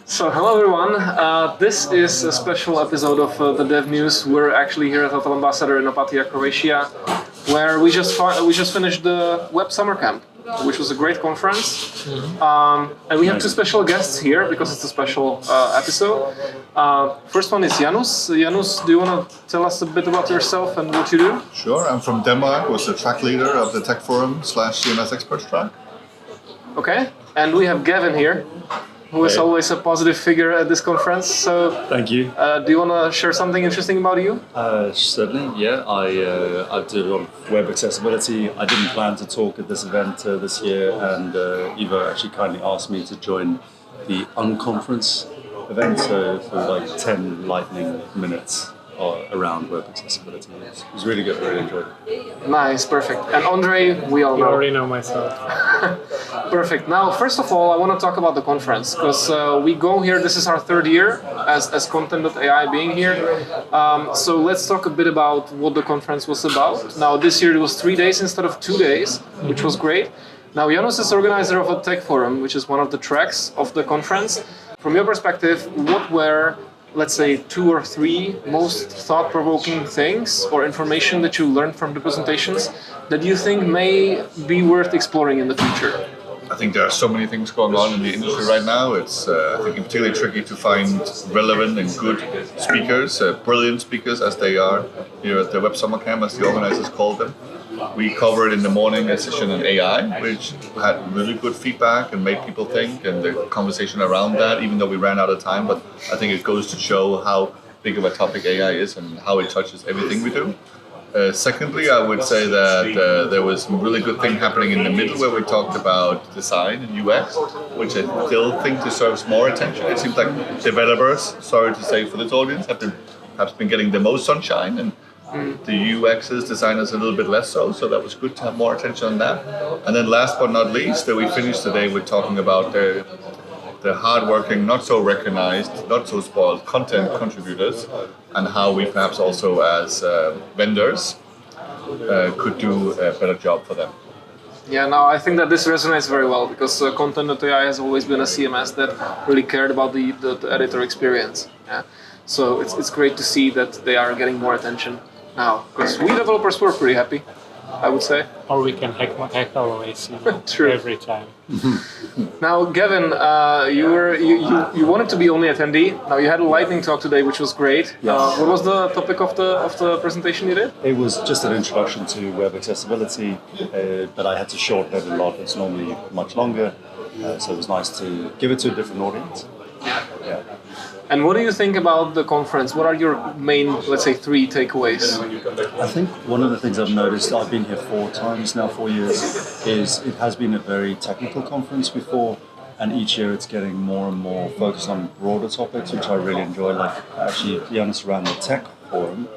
So, hello everyone. This is a special episode of the Dev News. We're actually here at Hotel Ambassador in Opatija, Croatia, where we just finished the Web Summer Camp, which was a great conference. And we have two special guests here because it's a special episode. First one is Janus. Janus, do you want to tell us a bit about yourself and what you do? Sure. I'm from Denmark. Was the track leader of the Tech Forum / CMS Experts track. Okay. And we have Gavin here, who is always a positive figure at this conference. So, thank you. Do you want to share something interesting about you? Certainly, yeah. I do a lot of web accessibility. I didn't plan to talk at this event this year, and Ivo actually kindly asked me to join the unconference event for like 10 lightning minutes around web accessibility. It was really good. Really enjoyed it. Nice, perfect. And Ondrej, we all know. You already know myself. Perfect. Now, first of all, I want to talk about the conference because we go here. This is our third year as Content.ai being here. So let's talk a bit about what the conference was about. Now, this year it was 3 days instead of 2 days, which was great. Now, Janus is organizer of a tech forum, which is one of the tracks of the conference. From your perspective, what were, let's say, 2 or 3 most thought-provoking things or information that you learned from the presentations that you think may be worth exploring in the future? I think there are so many things going on in the industry right now. It's I think particularly tricky to find relevant and good speakers, brilliant speakers as they are here at the Web Summer Camp, as the organizers called them. We covered in the morning a session on AI, which had really good feedback and made people think, and the conversation around that, even though we ran out of time. But I think it goes to show how big of a topic AI is and how it touches everything we do. Secondly, I would say that there was some really good thing happening in the middle where we talked about design and UX, which I still think deserves more attention. It seems like developers, sorry to say for this audience, have perhaps been getting the most sunshine, and the UXs, designers a little bit less so. So that was good to have more attention on that. And then last but not least, we finished today with talking about the hardworking, not so recognized, not so spoiled content contributors, and how we perhaps also as vendors could do a better job for them. Yeah, no, I think that this resonates very well because Content.ai has always been a CMS that really cared about the editor experience. Yeah. So it's great to see that they are getting more attention now, because we developers were pretty happy, I would say. Or we can hack our ways, True. every time. Now, Gavin, you wanted to be only attendee. Now you had a lightning talk today, which was great. Yes. What was the topic of the presentation you did? It was just an introduction to web accessibility, but I had to shorten it a lot. It's normally much longer, so it was nice to give it to a different audience. Yeah. And what do you think about the conference? What are your main, let's say, 3 takeaways? I think one of the things I've noticed, I've been here 4 times now, 4 years, is it has been a very technical conference before, and each year it's getting more and more focused on broader topics, which I really enjoy. Like actually, Janus ran the tech forum,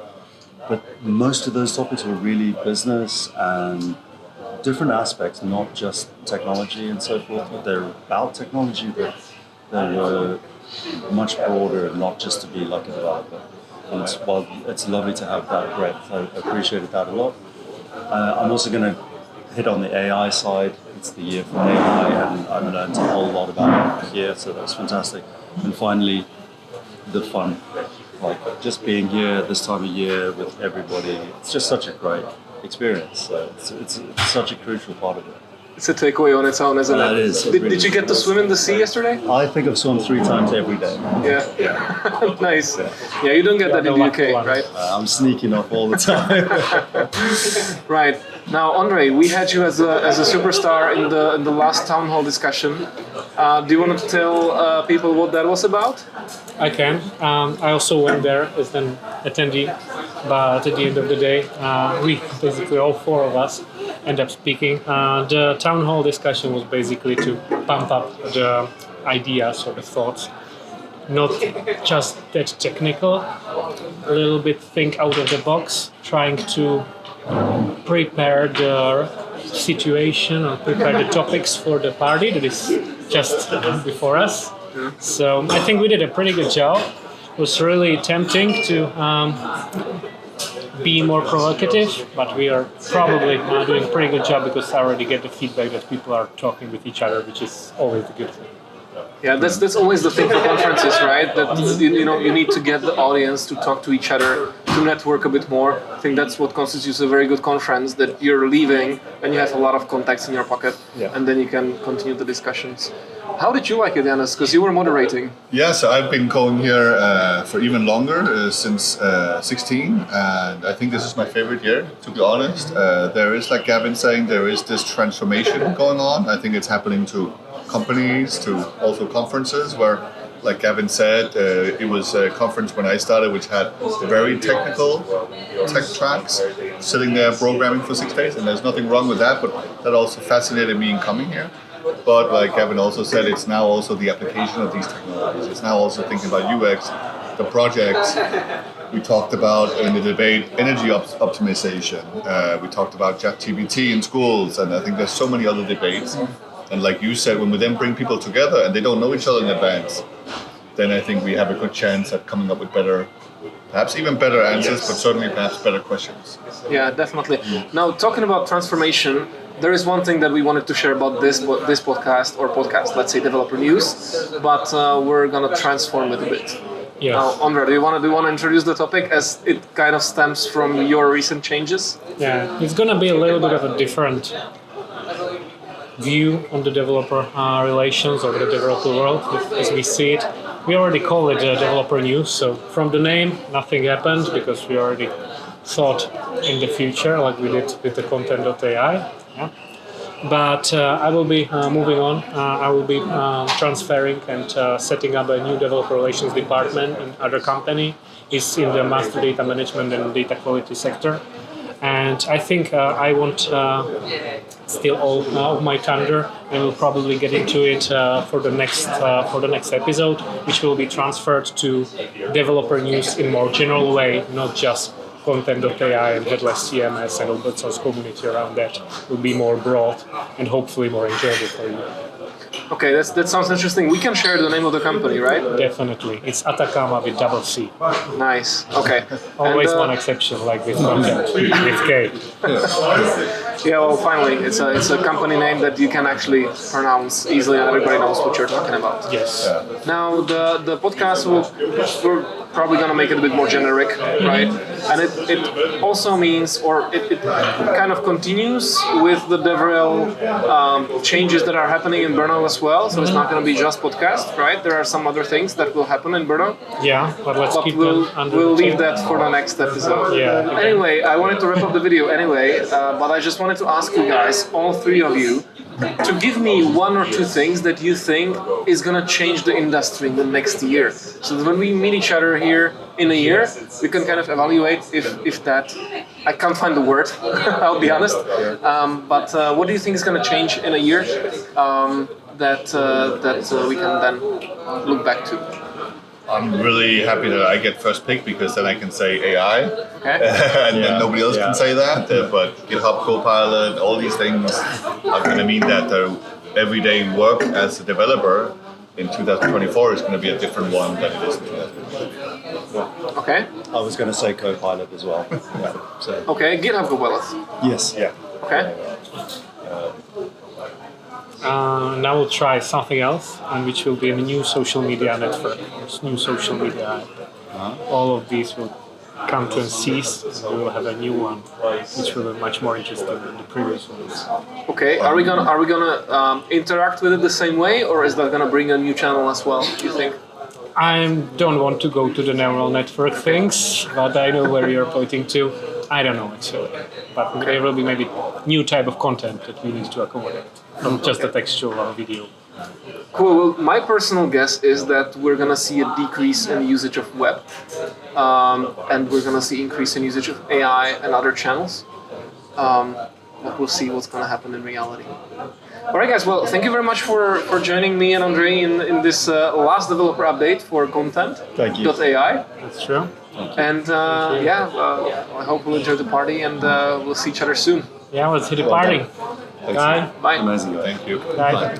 but most of those topics were really business and different aspects, not just technology and so forth, but they're about technology, but they were much broader and not just to be like a developer. And while it's lovely to have that breadth, I appreciated that a lot. I'm also going to hit on the AI side. It's the year for AI, and I learned a whole lot about it here, so that was fantastic. And finally, the fun. Like just being here this time of year with everybody, it's just such a great experience. So it's such a crucial part of it. It's a takeaway on its own, isn't it? That is. Did you get to swim in the sea yesterday? I think I've swum 3 times every day. Yeah. Nice. Yeah, you don't get that in the UK, right? I'm sneaking off all the time. Right. Now, Ondrej, we had you as a superstar in the last town hall discussion. Do you want to tell people what that was about? I can. I also went there as an attendee, but at the end of the day, we, basically all 4 of us, end up speaking. The town hall discussion was basically to pump up the ideas or the thoughts, not just that technical, a little bit think out of the box, trying to prepare the situation or prepare the topics for the party that is just before us. So I think we did a pretty good job. It was really tempting to be more provocative, but we are probably doing a pretty good job because I already get the feedback that people are talking with each other, which is always a good thing. Yeah, that's always the thing for conferences, right? That you need to get the audience to talk to each other, to network a bit more. I think that's what constitutes a very good conference. That you're leaving and you have a lot of contacts in your pocket, and then you can continue the discussions. How did you like it, Janis? Because you were moderating. Yeah, so I've been going here for even longer, since 16, and I think this is my favorite year, to be honest. There is, like Gavin saying, there is this transformation going on. I think it's happening to companies, to also conferences, where, like Gavin said, it was a conference when I started which had very technical tech tracks, sitting there programming for 6 days, and there's nothing wrong with that, but that also fascinated me in coming here. But like Gavin also said, it's now also the application of these technologies. It's now also thinking about UX, the projects. We talked about in the debate energy optimization. We talked about ChatGPT in schools, and I think there's so many other debates. And like you said, when we then bring people together and they don't know each other in advance, then I think we have a good chance at coming up with better, perhaps even better answers, but certainly perhaps better questions. Yeah, definitely. Now, talking about transformation, there is one thing that we wanted to share about this podcast, let's say Developer News, but we're gonna transform it a bit. Yes. Now, Ondrej, do you want to introduce the topic as it kind of stems from your recent changes? Yeah, it's gonna be a little bit of a different view on the developer relations or the developer world as we see it. We already call it Developer News, so from the name, nothing happened because we already thought in the future, like we did with the content.ai. Yeah. But I will be moving on. I will be transferring and setting up a new developer relations department in other company. It's in the master data management and data quality sector. And I think I won't steal all of my thunder. I will probably get into it for the next episode, which will be transferred to developer news in more general way, not just content.ai and headless CMS and open source community around that. Will be more broad and hopefully more enjoyable for you. Okay, that sounds interesting. We can share the name of the company, right? Definitely. It's Atacama with double C. Nice. Okay. Always one exception, like with content, with K. Yeah, well, finally, it's a company name that you can actually pronounce easily and everybody knows what you're talking about. Yes. Now, the podcast, we're probably going to make it a bit more generic, right? And it also means, or it kind of continues with the DevRel changes that are happening in Brno as well. So it's not going to be just podcast, right? There are some other things that will happen in Brno. Yeah, but keep we'll them under we'll leave that for the next episode. Yeah. Okay. Anyway, I wanted to wrap up the video anyway, but I just wanted to ask you guys, all three of you, to give me one or two things that you think is going to change the industry in the next year. So that when we meet each other here in a year, we can kind of evaluate if that... I can't find the word, I'll be honest. But what do you think is going to change in a year that we can then look back to? I'm really happy that I get first pick because then I can say AI, and then nobody else can say that. But GitHub Copilot, all these things are going to mean that everyday work as a developer in 2024 is going to be a different one than it is in 2023. Okay. I was going to say Copilot as well. Yeah, so. Okay, GitHub Copilot. Yes. Yeah. Okay. Now we'll try something else, and which will be a new social media network, new social media app. All of these will come to a cease, and we will have a new one, which will be much more interesting than the previous ones. Okay, are we gonna interact with it the same way, or is that gonna bring a new channel as well? Do you think? I don't want to go to the neural network things, but I know where you're pointing to. I don't know actually, but there will be maybe new type of content that we need to accommodate, not just the textual or video. Cool. Well, my personal guess is that we're gonna see a decrease in usage of web, and we're gonna see increase in usage of AI and other channels. But we'll see what's gonna happen in reality. All right, guys. Well, thank you very much for joining me and Ondrej in this last developer update for content. Thank you. .ai. That's true. And I hope we'll enjoy the party, and we'll see each other soon. Yeah, let's hit the party. Thanks. Bye. Bye. Amazing. Thank you. Bye.